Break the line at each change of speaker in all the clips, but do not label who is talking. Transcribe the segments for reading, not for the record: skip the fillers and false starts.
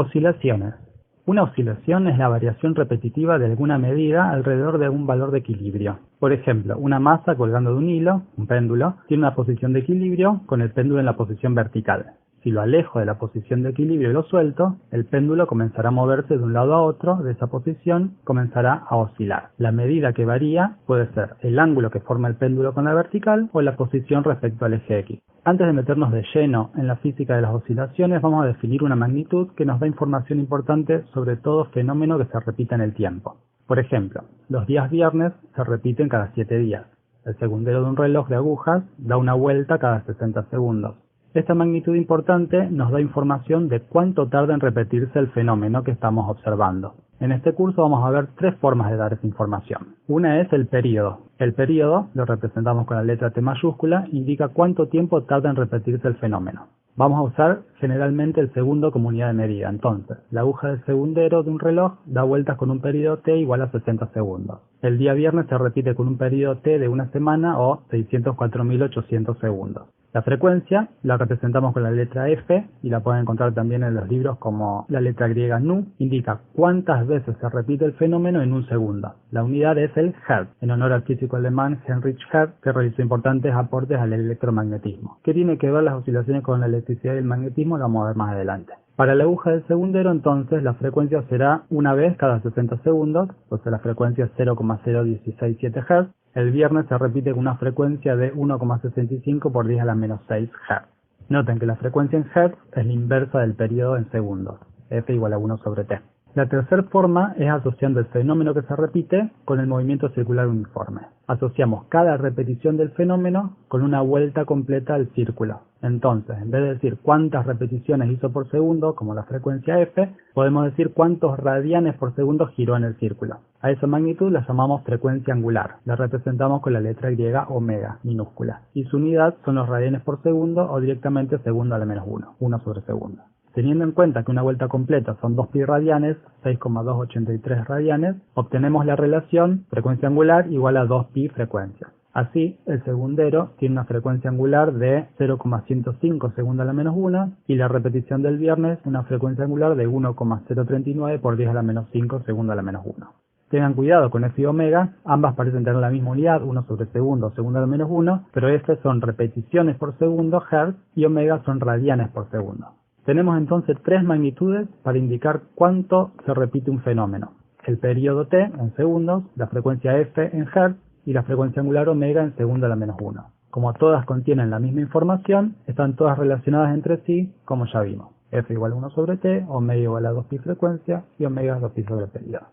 Oscilaciones. Una oscilación es la variación repetitiva de alguna medida alrededor de un valor de equilibrio. Por ejemplo, una masa colgando de un hilo, un péndulo, tiene una posición de equilibrio con el péndulo en la posición vertical. Si lo alejo de la posición de equilibrio y lo suelto, el péndulo comenzará a moverse de un lado a otro de esa posición, comenzará a oscilar. La medida que varía puede ser el ángulo que forma el péndulo con la vertical o la posición respecto al eje X. Antes de meternos de lleno en la física de las oscilaciones, vamos a definir una magnitud que nos da información importante sobre todo fenómeno que se repita en el tiempo. Por ejemplo, los días viernes se repiten cada 7 días. El segundero de un reloj de agujas da una vuelta cada 60 segundos. Esta magnitud importante nos da información de cuánto tarda en repetirse el fenómeno que estamos observando. En este curso vamos a ver tres formas de dar esa información. Una es el período. El período, lo representamos con la letra T mayúscula, indica cuánto tiempo tarda en repetirse el fenómeno. Vamos a usar generalmente el segundo como unidad de medida. Entonces, la aguja del segundero de un reloj da vueltas con un periodo T igual a 60 segundos. El día viernes se repite con un periodo T de una semana o 604.800 segundos. La frecuencia la representamos con la letra F y la pueden encontrar también en los libros como la letra griega nu, indica cuántas veces se repite el fenómeno en un segundo. La unidad es el Hertz, en honor al físico alemán Heinrich Hertz, que realizó importantes aportes al electromagnetismo. ¿Qué tiene que ver las oscilaciones con la electricidad y el magnetismo? Lo vamos a ver más adelante. Para la aguja del segundero, entonces, la frecuencia será una vez cada 60 segundos, o sea, la frecuencia es 0,0167 Hz. El viernes se repite con una frecuencia de 1,65 por 10 a la menos 6 Hz. Noten que la frecuencia en Hz es la inversa del periodo en segundos, F igual a 1 sobre T. La tercera forma es asociando el fenómeno que se repite con el movimiento circular uniforme. Asociamos cada repetición del fenómeno con una vuelta completa al círculo. Entonces, en vez de decir cuántas repeticiones hizo por segundo, como la frecuencia F, podemos decir cuántos radianes por segundo giró en el círculo. A esa magnitud la llamamos frecuencia angular. La representamos con la letra griega omega, minúscula. Y su unidad son los radianes por segundo o directamente segundo a la menos 1 sobre segundo. Teniendo en cuenta que una vuelta completa son 2 pi radianes, 6,283 radianes, obtenemos la relación frecuencia angular igual a 2 pi frecuencias. Así, el segundero tiene una frecuencia angular de 0,105 segundo a la menos 1 y la repetición del viernes una frecuencia angular de 1,039 por 10 a la menos 5 segundo a la menos 1. Tengan cuidado con F y omega, ambas parecen tener la misma unidad, 1 sobre segundo, segundo a la menos 1, pero F son repeticiones por segundo, Hertz, y omega son radianes por segundo. Tenemos entonces tres magnitudes para indicar cuánto se repite un fenómeno. El periodo T en segundos, la frecuencia F en Hz y la frecuencia angular omega en segundo a la menos 1. Como todas contienen la misma información, están todas relacionadas entre sí, como ya vimos. F igual a 1 sobre T, omega igual a 2 pi frecuencia y omega es 2 pi sobre periodo.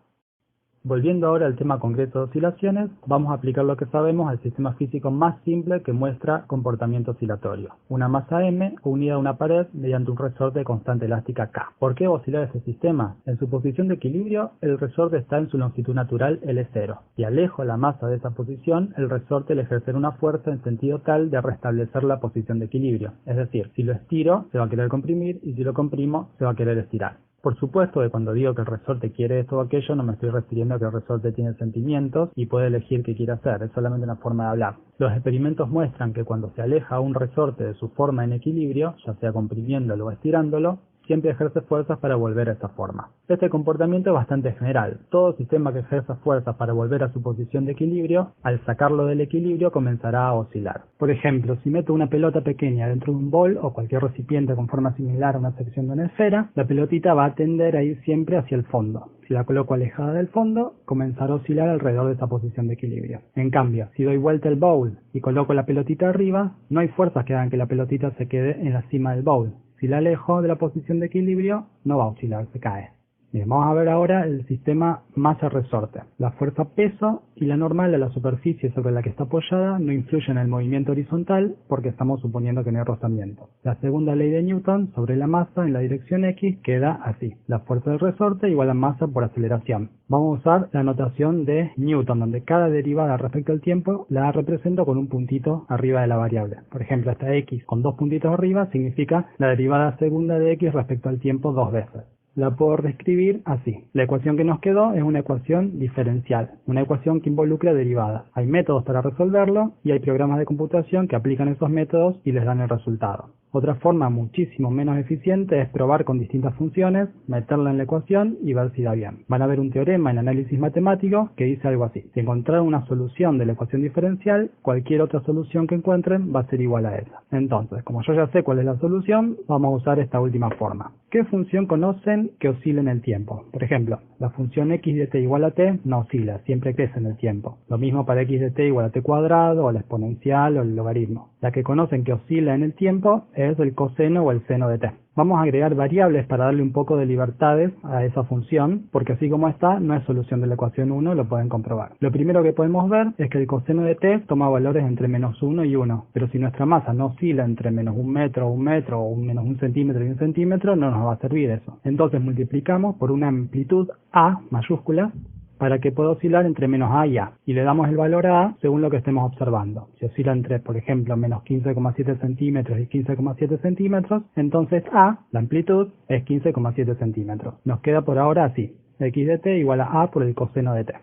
Volviendo ahora al tema concreto de oscilaciones, vamos a aplicar lo que sabemos al sistema físico más simple que muestra comportamiento oscilatorio. Una masa M unida a una pared mediante un resorte de constante elástica K. ¿Por qué oscilar este sistema? En su posición de equilibrio, el resorte está en su longitud natural L0. Si alejo la masa de esa posición, el resorte le ejercerá una fuerza en sentido tal de restablecer la posición de equilibrio. Es decir, si lo estiro, se va a querer comprimir y si lo comprimo, se va a querer estirar. Por supuesto que cuando digo que el resorte quiere esto o aquello, no me estoy refiriendo a que el resorte tiene sentimientos y puede elegir qué quiere hacer, es solamente una forma de hablar. Los experimentos muestran que cuando se aleja un resorte de su forma en equilibrio, ya sea comprimiéndolo o estirándolo, siempre ejerce fuerzas para volver a esa forma. Este comportamiento es bastante general. Todo sistema que ejerza fuerzas para volver a su posición de equilibrio, al sacarlo del equilibrio comenzará a oscilar. Por ejemplo, si meto una pelota pequeña dentro de un bol o cualquier recipiente con forma similar a una sección de una esfera, la pelotita va a tender a ir siempre hacia el fondo. Si la coloco alejada del fondo, comenzará a oscilar alrededor de esa posición de equilibrio. En cambio, si doy vuelta el bowl y coloco la pelotita arriba, no hay fuerzas que hagan que la pelotita se quede en la cima del bowl. Si la alejo de la posición de equilibrio, no va a oscilar, se cae. Bien, vamos a ver ahora el sistema masa-resorte. La fuerza peso y la normal de la superficie sobre la que está apoyada no influyen en el movimiento horizontal porque estamos suponiendo que no hay rozamiento. La segunda ley de Newton sobre la masa en la dirección X queda así. La fuerza del resorte igual a masa por aceleración. Vamos a usar la notación de Newton, donde cada derivada respecto al tiempo la represento con un puntito arriba de la variable. Por ejemplo, esta X con dos puntitos arriba significa la derivada segunda de X respecto al tiempo dos veces. La puedo reescribir así. La ecuación que nos quedó es una ecuación diferencial, una ecuación que involucra derivadas. Hay métodos para resolverlo y hay programas de computación que aplican esos métodos y les dan el resultado. Otra forma muchísimo menos eficiente es probar con distintas funciones, meterla en la ecuación y ver si da bien. Van a ver un teorema en análisis matemático que dice algo así. Si encontraron una solución de la ecuación diferencial, cualquier otra solución que encuentren va a ser igual a esa. Entonces, como yo ya sé cuál es la solución, vamos a usar esta última forma. ¿Qué función conocen que oscila en el tiempo? Por ejemplo, la función x de t igual a t no oscila, siempre crece en el tiempo. Lo mismo para x de t igual a t cuadrado, o la exponencial, o el logaritmo. La que conocen que oscila en el tiempo es el coseno o el seno de t. Vamos a agregar variables para darle un poco de libertades a esa función, porque así como está, no es solución de la ecuación 1, lo pueden comprobar. Lo primero que podemos ver es que el coseno de t toma valores entre menos 1 y 1, pero si nuestra masa no oscila entre menos un metro, o menos un centímetro y un centímetro, no nos va a servir eso. Entonces multiplicamos por una amplitud a mayúscula, para que pueda oscilar entre menos a y a, y le damos el valor a a según lo que estemos observando. Si oscila entre, por ejemplo, menos 15,7 centímetros y 15,7 centímetros, entonces a, la amplitud, es 15,7 centímetros. Nos queda por ahora así, x de t igual a por el coseno de t.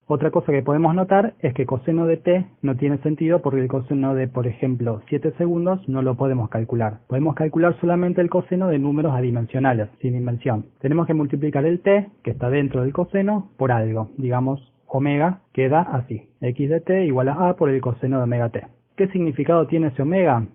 Otra cosa que podemos notar es que coseno de t no tiene sentido porque el coseno de, por ejemplo, 7 segundos no lo podemos calcular. Podemos calcular solamente el coseno de números adimensionales, sin dimensión. Tenemos que multiplicar el t, que está dentro del coseno, por algo. Digamos, omega queda así. X de t igual a por el coseno de omega t. ¿Qué significado tiene ese omega?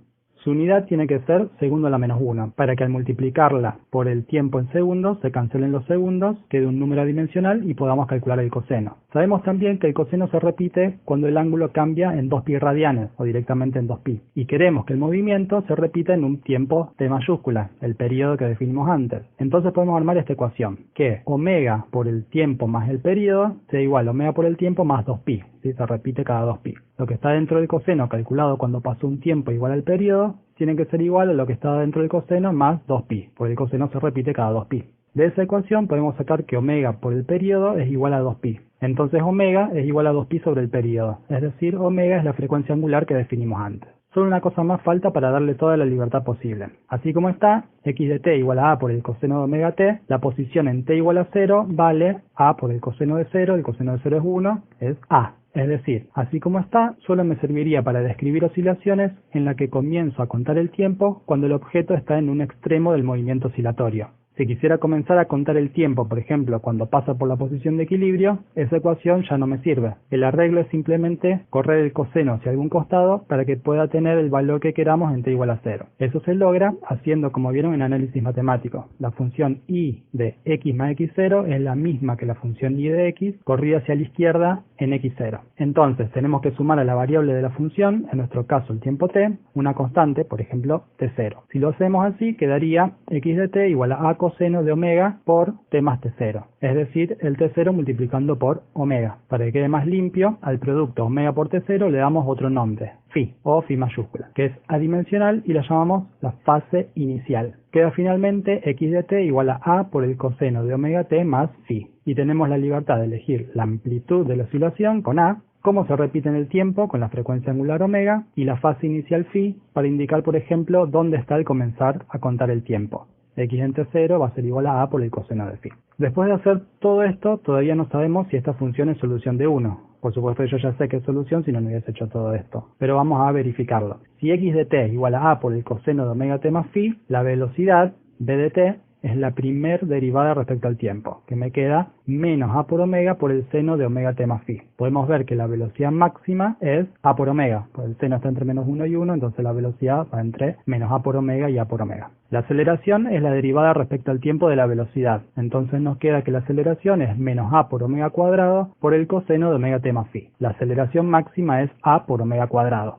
Su unidad tiene que ser segundo a la menos 1, para que al multiplicarla por el tiempo en segundos se cancelen los segundos, quede un número adimensional y podamos calcular el coseno. Sabemos también que el coseno se repite cuando el ángulo cambia en 2pi radianes o directamente en 2pi. Y queremos que el movimiento se repita en un tiempo t mayúscula, el periodo que definimos antes. Entonces podemos armar esta ecuación, que omega por el tiempo más el periodo sea igual a omega por el tiempo más 2pi. ¿Sí? Se repite cada 2pi. Lo que está dentro del coseno calculado cuando pasó un tiempo igual al periodo tiene que ser igual a lo que está dentro del coseno más 2pi, porque el coseno se repite cada 2pi. De esa ecuación podemos sacar que omega por el periodo es igual a 2pi. Entonces omega es igual a 2pi sobre el periodo, es decir, omega es la frecuencia angular que definimos antes. Solo una cosa más falta para darle toda la libertad posible. Así como está, x de t igual a por el coseno de omega t, la posición en t igual a 0 vale a por el coseno de 0, el coseno de 0 es 1, es a. Es decir, así como está, solo me serviría para describir oscilaciones en la que comienzo a contar el tiempo cuando el objeto está en un extremo del movimiento oscilatorio. Si quisiera comenzar a contar el tiempo, por ejemplo, cuando pasa por la posición de equilibrio, esa ecuación ya no me sirve. El arreglo es simplemente correr el coseno hacia algún costado para que pueda tener el valor que queramos en t igual a 0. Eso se logra haciendo como vieron en análisis matemático. La función y de x más x0 es la misma que la función y de x corrida hacia la izquierda en x0. Entonces tenemos que sumar a la variable de la función, en nuestro caso el tiempo t, una constante, por ejemplo t0. Si lo hacemos así, quedaría x de t igual a coseno de omega por t más t0, es decir, el t0 multiplicando por omega. Para que quede más limpio, al producto omega por t0 le damos otro nombre, phi, o phi mayúscula, que es adimensional y la llamamos la fase inicial. Queda finalmente x de t igual a por el coseno de omega t más phi. Y tenemos la libertad de elegir la amplitud de la oscilación con a, cómo se repite en el tiempo con la frecuencia angular omega, y la fase inicial phi para indicar, por ejemplo, dónde está el comenzar a contar el tiempo. X entre 0 va a ser igual a por el coseno de phi. Después de hacer todo esto, todavía no sabemos si esta función es solución de 1. Por supuesto yo ya sé que es solución si no hubiese hecho todo esto, pero vamos a verificarlo. Si x de t igual a por el coseno de omega t más phi, la velocidad b de t es la primer derivada respecto al tiempo, que me queda menos a por omega por el seno de omega t más phi. Podemos ver que la velocidad máxima es a por omega, pues el seno está entre menos 1 y 1, entonces la velocidad va entre menos a por omega y a por omega. La aceleración es la derivada respecto al tiempo de la velocidad, entonces nos queda que la aceleración es menos a por omega cuadrado por el coseno de omega t más phi. La aceleración máxima es a por omega cuadrado.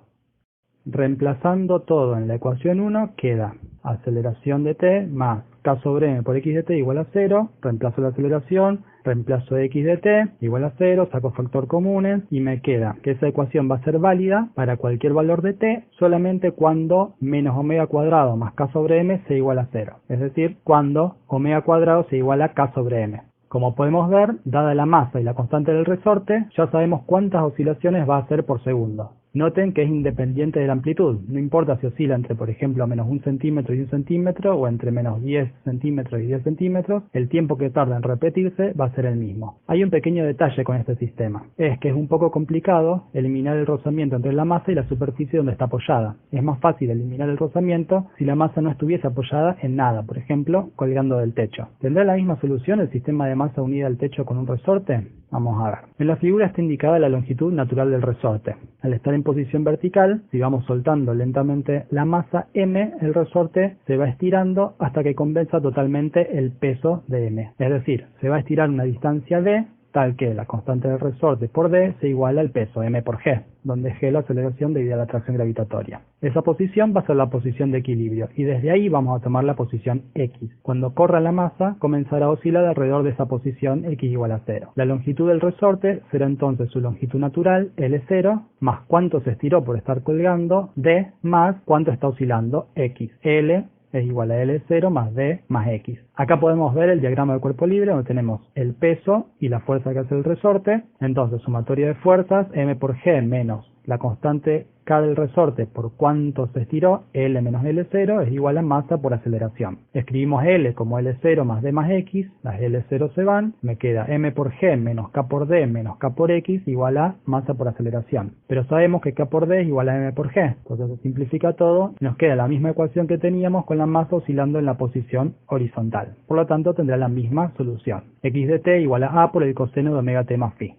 Reemplazando todo en la ecuación 1 queda aceleración de t más k sobre m por x de t igual a 0, reemplazo la aceleración, reemplazo x de t igual a 0, saco factor comunes y me queda que esa ecuación va a ser válida para cualquier valor de t solamente cuando menos omega cuadrado más k sobre m sea igual a 0, es decir, cuando omega cuadrado sea igual a k sobre m. Como podemos ver, dada la masa y la constante del resorte, ya sabemos cuántas oscilaciones va a hacer por segundo. Noten que es independiente de la amplitud, no importa si oscila entre, por ejemplo, menos 1 centímetro y 1 centímetro o entre menos 10 centímetros y 10 centímetros, el tiempo que tarda en repetirse va a ser el mismo. Hay un pequeño detalle con este sistema, es que es un poco complicado eliminar el rozamiento entre la masa y la superficie donde está apoyada. Es más fácil eliminar el rozamiento si la masa no estuviese apoyada en nada, por ejemplo, colgando del techo. ¿Tendrá la misma solución el sistema de masa unida al techo con un resorte? Vamos a ver. En la figura está indicada la longitud natural del resorte. Al estar en posición vertical, si vamos soltando lentamente la masa m, el resorte se va estirando hasta que compensa totalmente el peso de m. Es decir, se va a estirar una distancia d, tal que la constante del resorte por d se iguala al peso m por g, donde g es la aceleración debido a la atracción gravitatoria. Esa posición va a ser la posición de equilibrio y desde ahí vamos a tomar la posición x. Cuando corra la masa, comenzará a oscilar alrededor de esa posición x igual a 0. La longitud del resorte será entonces su longitud natural, L0, más cuánto se estiró por estar colgando, d, más cuánto está oscilando, x. L es igual a L0 más D más X. Acá podemos ver el diagrama del cuerpo libre donde tenemos el peso y la fuerza que hace el resorte. Entonces, sumatoria de fuerzas, M por G menos la constante K del resorte por cuánto se estiró, L menos L0, es igual a masa por aceleración. Escribimos L como L0 más D más X, las L0 se van, me queda M por G menos K por D menos K por X igual a masa por aceleración. Pero sabemos que K por D es igual a M por G, entonces se simplifica todo y nos queda la misma ecuación que teníamos con la masa oscilando en la posición horizontal. Por lo tanto tendrá la misma solución. X de t igual a por el coseno de omega t más phi.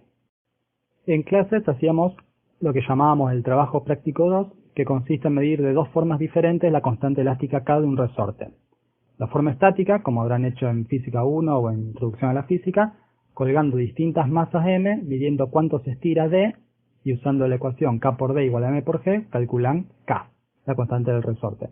En clases hacíamos lo que llamábamos el trabajo práctico 2, que consiste en medir de dos formas diferentes la constante elástica K de un resorte. La forma estática, como habrán hecho en Física 1 o en Introducción a la Física, colgando distintas masas m, midiendo cuánto se estira d, y usando la ecuación K por D igual a M por G, calculan K, la constante del resorte.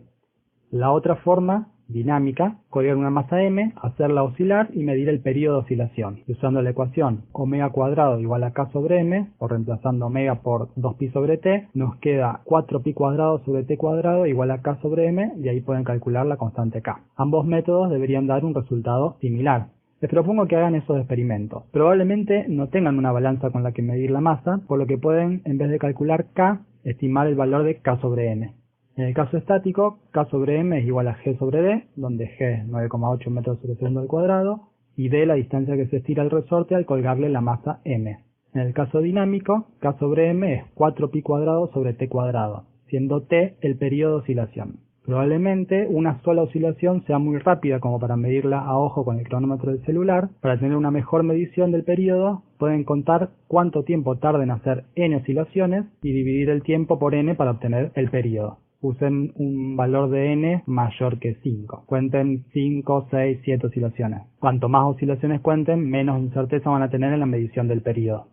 La otra forma, dinámica, colgar una masa m, hacerla oscilar y medir el periodo de oscilación. Y usando la ecuación omega cuadrado igual a k sobre m, o reemplazando omega por 2pi sobre t, nos queda 4pi cuadrado sobre t cuadrado igual a k sobre m, y ahí pueden calcular la constante k. Ambos métodos deberían dar un resultado similar. Les propongo que hagan esos experimentos. Probablemente no tengan una balanza con la que medir la masa, por lo que pueden, en vez de calcular k, estimar el valor de k sobre m. En el caso estático, K sobre M es igual a G sobre D, donde G es 9,8 metros sobre segundo al cuadrado, y D la distancia que se estira el resorte al colgarle la masa M. En el caso dinámico, K sobre M es 4pi cuadrado sobre T cuadrado, siendo T el periodo de oscilación. Probablemente una sola oscilación sea muy rápida como para medirla a ojo con el cronómetro del celular. Para tener una mejor medición del periodo, pueden contar cuánto tiempo tarda en hacer n oscilaciones y dividir el tiempo por n para obtener el periodo. Usen un valor de n mayor que 5. Cuenten 5, 6, 7 oscilaciones. Cuanto más oscilaciones cuenten, menos incerteza van a tener en la medición del periodo.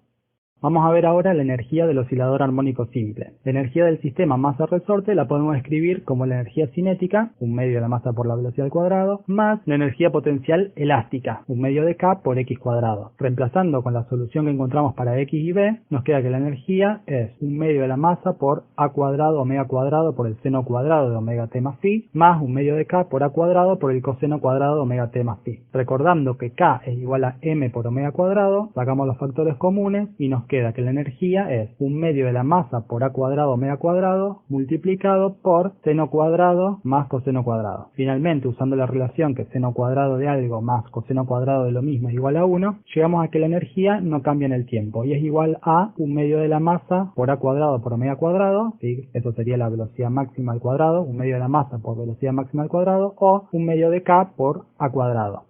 Vamos a ver ahora la energía del oscilador armónico simple. La energía del sistema masa-resorte la podemos escribir como la energía cinética, 1/2 de la masa por la velocidad al cuadrado, más la energía potencial elástica, 1/2 de k por x cuadrado. Reemplazando con la solución que encontramos para x y b, nos queda que la energía es 1/2 de la masa por a cuadrado omega cuadrado por el seno cuadrado de omega t más phi, más 1/2 de k por a cuadrado por el coseno cuadrado de omega t más phi. Recordando que k es igual a m por omega cuadrado, sacamos los factores comunes y nos queda que la energía es 1/2 de la masa por a cuadrado omega cuadrado multiplicado por seno cuadrado más coseno cuadrado. Finalmente, usando la relación que seno cuadrado de algo más coseno cuadrado de lo mismo es igual a 1, llegamos a que la energía no cambia en el tiempo y es igual a 1/2 de la masa por a cuadrado por omega cuadrado, ¿sí? Eso sería la velocidad máxima al cuadrado, 1/2 de la masa por velocidad máxima al cuadrado, o 1/2 de k por a cuadrado.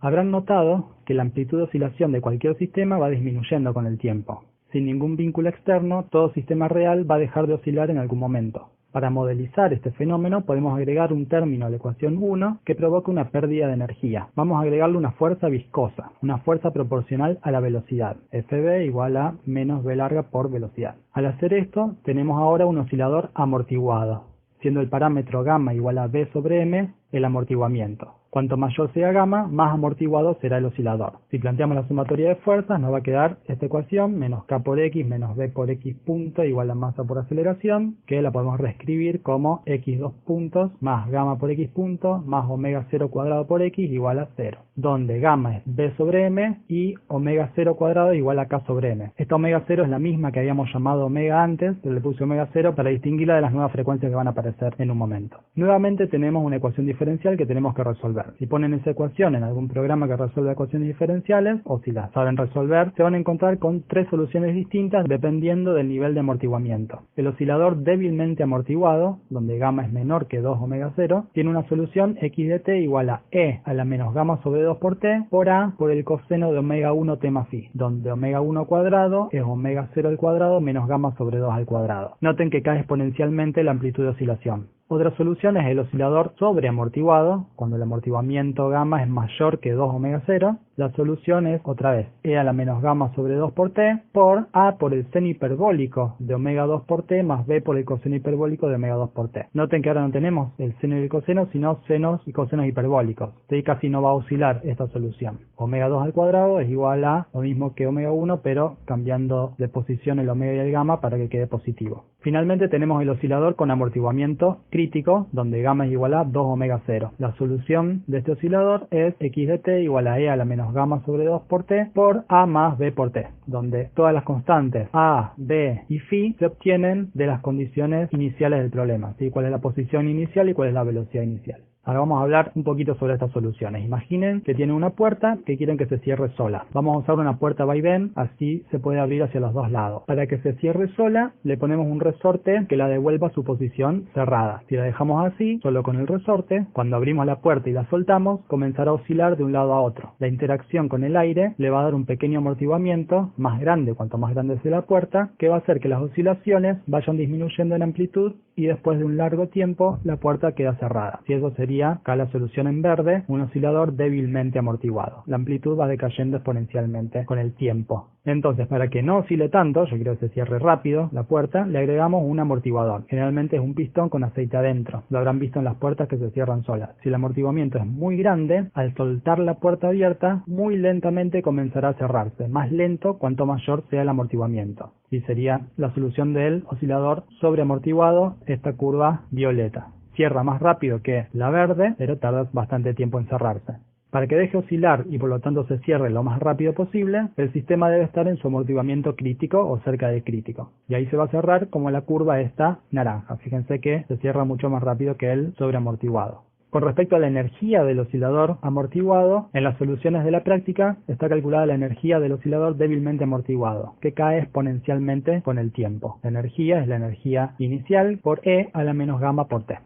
Habrán notado que la amplitud de oscilación de cualquier sistema va disminuyendo con el tiempo. Sin ningún vínculo externo, todo sistema real va a dejar de oscilar en algún momento. Para modelizar este fenómeno podemos agregar un término a la ecuación 1 que provoca una pérdida de energía. Vamos a agregarle una fuerza viscosa, una fuerza proporcional a la velocidad, Fb igual a menos v larga por velocidad. Al hacer esto, tenemos ahora un oscilador amortiguado, siendo el parámetro gamma igual a v sobre m el amortiguamiento. Cuanto mayor sea gamma, más amortiguado será el oscilador. Si planteamos la sumatoria de fuerzas, nos va a quedar esta ecuación, menos K por X menos B por X punto igual a masa por aceleración, que la podemos reescribir como X2 puntos más gamma por X punto más omega 0 cuadrado por X igual a 0, donde gamma es B sobre M y omega 0 cuadrado igual a K sobre M. Esta omega 0 es la misma que habíamos llamado omega antes, pero le puse omega 0 para distinguirla de las nuevas frecuencias que van a aparecer en un momento. Nuevamente tenemos una ecuación diferencial que tenemos que resolver. Si ponen esa ecuación en algún programa que resuelve ecuaciones diferenciales, o si las saben resolver, se van a encontrar con tres soluciones distintas dependiendo del nivel de amortiguamiento. El oscilador débilmente amortiguado, donde gamma es menor que 2 omega 0, tiene una solución x de t igual a e a la menos gamma sobre 2 por t por a por el coseno de omega 1 t más phi, donde omega 1 cuadrado es omega 0 al cuadrado menos gamma sobre 2 al cuadrado. Noten que cae exponencialmente la amplitud de oscilación. Otra solución es el oscilador sobreamortiguado, cuando el amortiguamiento gamma es mayor que 2 omega 0. La solución es, otra vez, e a la menos gamma sobre 2 por t por a por el seno hiperbólico de omega 2 por t más b por el coseno hiperbólico de omega 2 por t. Noten que ahora no tenemos el seno y el coseno, sino senos y cosenos hiperbólicos. Así casi no va a oscilar esta solución. Omega 2 al cuadrado es igual a lo mismo que omega 1, pero cambiando de posición el omega y el gamma para que quede positivo. Finalmente tenemos el oscilador con amortiguamiento crítico, donde gamma es igual a 2 omega 0. La solución de este oscilador es x de t igual a e a la menos gamma sobre 2 por t por a más b por t, donde todas las constantes a, b y phi se obtienen de las condiciones iniciales del problema, ¿sí? Cuál es la posición inicial y cuál es la velocidad inicial. Ahora vamos a hablar un poquito sobre estas soluciones. Imaginen que tienen una puerta que quieren que se cierre sola. Vamos a usar una puerta vaivén, así se puede abrir hacia los dos lados. Para que se cierre sola, le ponemos un resorte que la devuelva a su posición cerrada. Si la dejamos así, solo con el resorte, cuando abrimos la puerta y la soltamos, comenzará a oscilar de un lado a otro. La interacción con el aire le va a dar un pequeño amortiguamiento, más grande cuanto más grande sea la puerta, que va a hacer que las oscilaciones vayan disminuyendo en amplitud y después de un largo tiempo la puerta queda cerrada. Si eso sería acá la solución en verde, un oscilador débilmente amortiguado. La amplitud va decayendo exponencialmente con el tiempo. Entonces, para que no oscile tanto, yo quiero que se cierre rápido la puerta, le agregamos un amortiguador. Generalmente es un pistón con aceite adentro. Lo habrán visto en las puertas que se cierran solas. Si el amortiguamiento es muy grande, al soltar la puerta abierta, muy lentamente comenzará a cerrarse. Más lento cuanto mayor sea el amortiguamiento. Y sería la solución del oscilador sobreamortiguado, esta curva violeta. Cierra más rápido que la verde, pero tarda bastante tiempo en cerrarse. Para que deje oscilar y por lo tanto se cierre lo más rápido posible, el sistema debe estar en su amortiguamiento crítico o cerca de crítico. Y ahí se va a cerrar como la curva esta naranja. Fíjense que se cierra mucho más rápido que el sobreamortiguado. Con respecto a la energía del oscilador amortiguado, en las soluciones de la práctica está calculada la energía del oscilador débilmente amortiguado, que cae exponencialmente con el tiempo. La energía es la energía inicial por E a la menos gamma por T.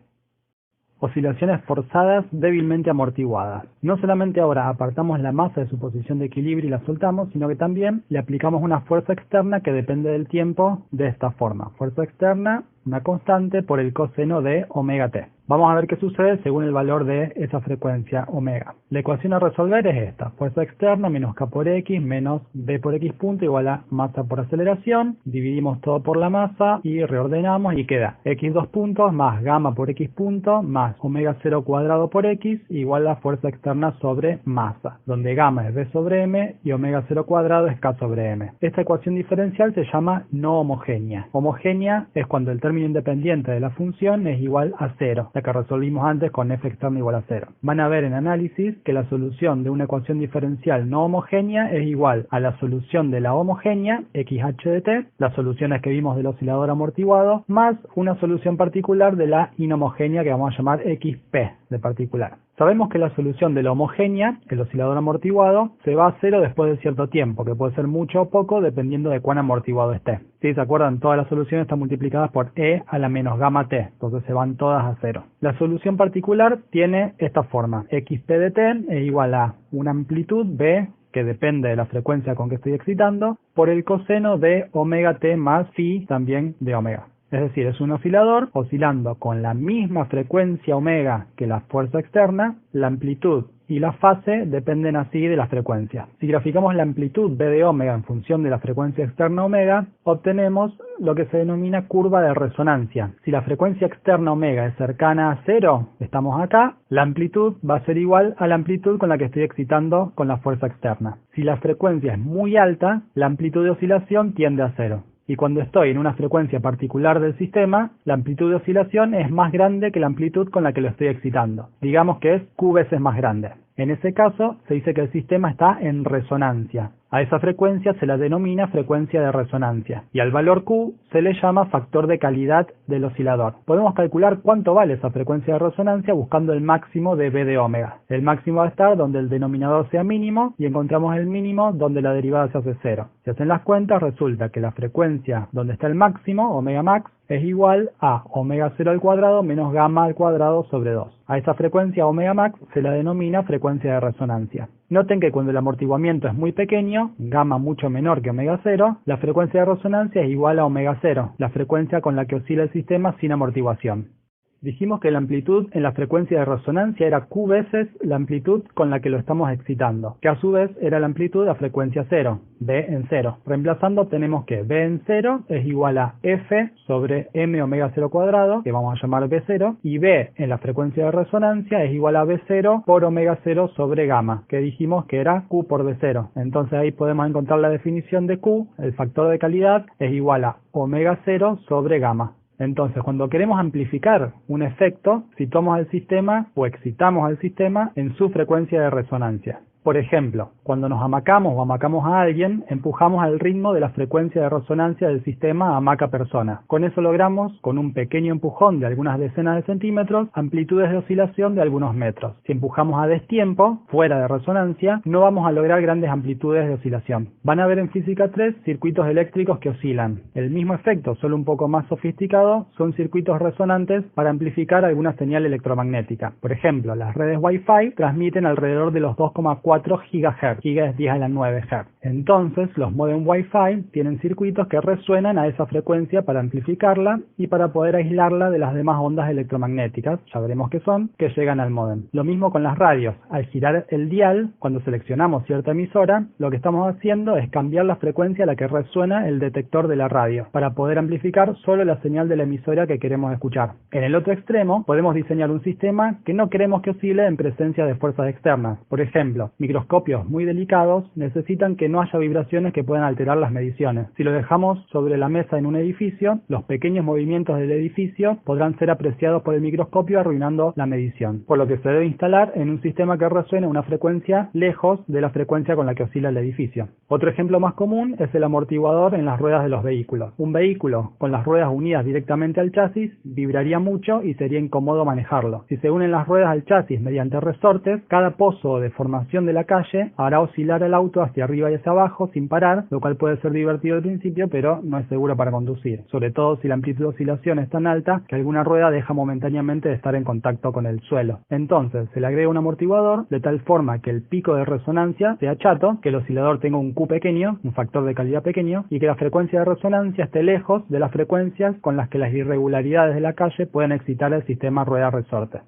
Oscilaciones forzadas débilmente amortiguadas. No solamente ahora apartamos la masa de su posición de equilibrio y la soltamos, sino que también le aplicamos una fuerza externa que depende del tiempo de esta forma. Fuerza externa, una constante por el coseno de omega t. Vamos a ver qué sucede según el valor de esa frecuencia omega. La ecuación a resolver es esta. Fuerza externa menos K por X menos B por X punto igual a masa por aceleración. Dividimos todo por la masa y reordenamos y queda X2 puntos más gamma por X punto más omega 0 cuadrado por X igual a fuerza externa sobre masa, donde gamma es B sobre M y omega 0 cuadrado es K sobre M. Esta ecuación diferencial se llama no homogénea. Homogénea es cuando el término independiente de la función es igual a 0. Que resolvimos antes con f externo igual a 0. Van a ver en análisis que la solución de una ecuación diferencial no homogénea es igual a la solución de la homogénea, xh de t, las soluciones que vimos del oscilador amortiguado, más una solución particular de la inhomogénea que vamos a llamar xp de particular. Sabemos que la solución de la homogénea, el oscilador amortiguado, se va a 0 después de cierto tiempo, que puede ser mucho o poco dependiendo de cuán amortiguado esté. Si se acuerdan, todas las soluciones están multiplicadas por e a la menos gamma t, entonces se van todas a 0. La solución particular tiene esta forma, xp de t es igual a una amplitud b, que depende de la frecuencia con que estoy excitando, por el coseno de omega t más phi también de omega. Es decir, es un oscilador oscilando con la misma frecuencia omega que la fuerza externa, la amplitud y la fase dependen así de la frecuencia. Si graficamos la amplitud B de omega en función de la frecuencia externa omega, obtenemos lo que se denomina curva de resonancia. Si la frecuencia externa omega es cercana a 0, estamos acá, la amplitud va a ser igual a la amplitud con la que estoy excitando con la fuerza externa. Si la frecuencia es muy alta, la amplitud de oscilación tiende a 0. Y cuando estoy en una frecuencia particular del sistema, la amplitud de oscilación es más grande que la amplitud con la que lo estoy excitando. Digamos que es Q veces más grande. En ese caso, se dice que el sistema está en resonancia. A esa frecuencia se la denomina frecuencia de resonancia, y al valor Q se le llama factor de calidad del oscilador. Podemos calcular cuánto vale esa frecuencia de resonancia buscando el máximo de B de omega. El máximo va a estar donde el denominador sea mínimo, y encontramos el mínimo donde la derivada se hace 0. Si hacen las cuentas, resulta que la frecuencia donde está el máximo, omega max, es igual a omega 0 al cuadrado menos gamma al cuadrado sobre 2. A esa frecuencia omega max se la denomina frecuencia de resonancia. Noten que cuando el amortiguamiento es muy pequeño, gamma mucho menor que omega 0, la frecuencia de resonancia es igual a omega 0, la frecuencia con la que oscila el sistema sin amortiguación. Dijimos que la amplitud en la frecuencia de resonancia era Q veces la amplitud con la que lo estamos excitando, que a su vez era la amplitud a frecuencia 0, B en 0. Reemplazando tenemos que B en 0 es igual a F sobre M omega 0 cuadrado, que vamos a llamar B0, y B en la frecuencia de resonancia es igual a B0 por omega 0 sobre gamma, que dijimos que era Q por B0. Entonces ahí podemos encontrar la definición de Q, el factor de calidad, es igual a omega 0 sobre gamma. Entonces, cuando queremos amplificar un efecto, situamos al sistema o excitamos al sistema en su frecuencia de resonancia. Por ejemplo, cuando nos amacamos o amacamos a alguien, empujamos al ritmo de la frecuencia de resonancia del sistema hamaca-persona. Con eso logramos, con un pequeño empujón de algunas decenas de centímetros, amplitudes de oscilación de algunos metros. Si empujamos a destiempo, fuera de resonancia, no vamos a lograr grandes amplitudes de oscilación. Van a ver en física 3 circuitos eléctricos que oscilan. El mismo efecto, solo un poco más sofisticado, son circuitos resonantes para amplificar alguna señal electromagnética. Por ejemplo, las redes Wi-Fi transmiten alrededor de los 2,4 GHz, giga es 10 a la 9 Hz. Entonces, los módem Wi-Fi tienen circuitos que resuenan a esa frecuencia para amplificarla y para poder aislarla de las demás ondas electromagnéticas, ya veremos qué son, que llegan al módem. Lo mismo con las radios. Al girar el dial, cuando seleccionamos cierta emisora, lo que estamos haciendo es cambiar la frecuencia a la que resuena el detector de la radio, para poder amplificar solo la señal de la emisora que queremos escuchar. En el otro extremo, podemos diseñar un sistema que no queremos que oscile en presencia de fuerzas externas. Por ejemplo, microscopios muy delicados necesitan que no haya vibraciones que puedan alterar las mediciones. Si lo dejamos sobre la mesa en un edificio, los pequeños movimientos del edificio podrán ser apreciados por el microscopio arruinando la medición, por lo que se debe instalar en un sistema que resuene a una frecuencia lejos de la frecuencia con la que oscila el edificio. Otro ejemplo más común es el amortiguador en las ruedas de los vehículos. Un vehículo con las ruedas unidas directamente al chasis vibraría mucho y sería incómodo manejarlo. Si se unen las ruedas al chasis mediante resortes, cada pozo o deformación de la calle hará oscilar el auto hacia arriba y hacia abajo sin parar, lo cual puede ser divertido al principio, pero no es seguro para conducir, sobre todo si la amplitud de oscilación es tan alta que alguna rueda deja momentáneamente de estar en contacto con el suelo. Entonces se le agrega un amortiguador de tal forma que el pico de resonancia sea chato, que el oscilador tenga un Q pequeño, un factor de calidad pequeño, y que la frecuencia de resonancia esté lejos de las frecuencias con las que las irregularidades de la calle pueden excitar el sistema rueda-resorte.